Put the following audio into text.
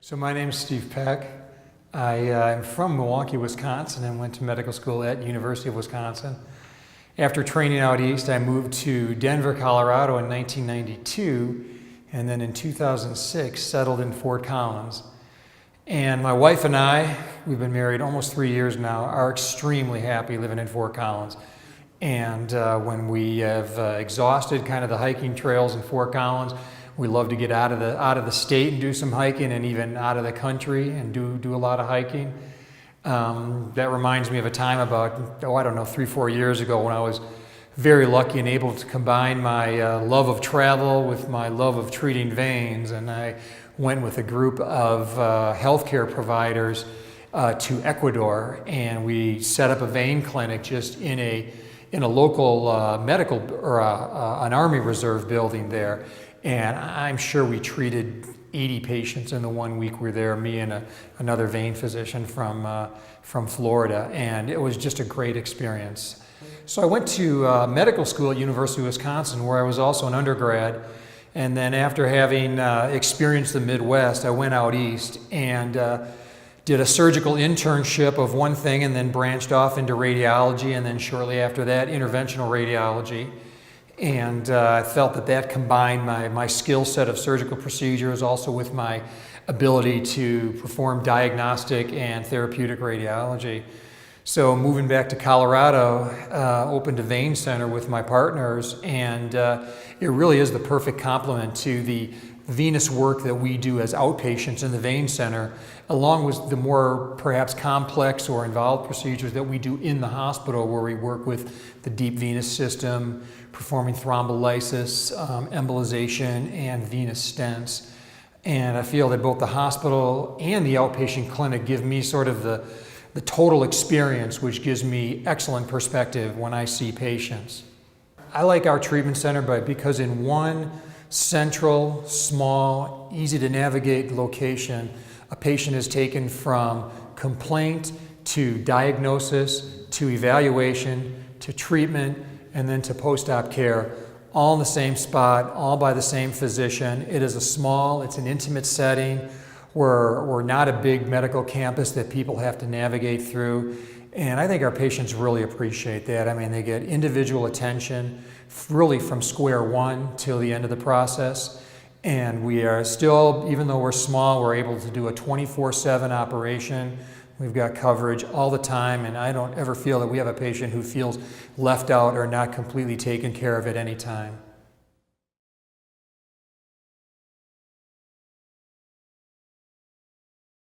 So my name is Steve Peck. I'm from Milwaukee, Wisconsin, and went to medical school at University of Wisconsin. After training out east, I moved to Denver, Colorado in 1992, and then in 2006 settled in Fort Collins. And my wife and I, we've been married almost 3 years now, are extremely happy living in Fort Collins. And when we have exhausted kind of the hiking trails in Fort Collins, we love to get out of the state and do some hiking, and even out of the country and do a lot of hiking. That reminds me of a time about, 3-4 years ago, when I was very lucky and able to combine my love of travel with my love of treating veins, and I went with a group of healthcare providers to Ecuador, and we set up a vein clinic just in a local medical or an Army Reserve building there. And I'm sure we treated 80 patients in the 1 week we were there, me and another vein physician from Florida, and it was just a great experience. So I went to medical school at University of Wisconsin, where I was also an undergrad, and then after having experienced the Midwest, I went out east and did a surgical internship of one thing, and then branched off into radiology, and then shortly after that, interventional radiology. And I felt that combined my skill set of surgical procedures also with my ability to perform diagnostic and therapeutic radiology. So moving back to Colorado, opened a vein center with my partners, and it really is the perfect complement to the venous work that we do as outpatients in the vein center, along with the more perhaps complex or involved procedures that we do in the hospital, where we work with the deep venous system, performing thrombolysis, embolization, and venous stents. And I feel that both the hospital and the outpatient clinic give me sort of the total experience, which gives me excellent perspective when I see patients. I like our treatment center because in one central, small, easy to navigate location, a patient is taken from complaint to diagnosis to evaluation to treatment and then to post-op care, all in the same spot, all by the same physician. It is it's an intimate setting. We're not a big medical campus that people have to navigate through. And I think our patients really appreciate that. I mean, they get individual attention really from square one till the end of the process. And we are still, even though we're small, we're able to do a 24/7 operation. We've got coverage all the time, and I don't ever feel that we have a patient who feels left out or not completely taken care of at any time.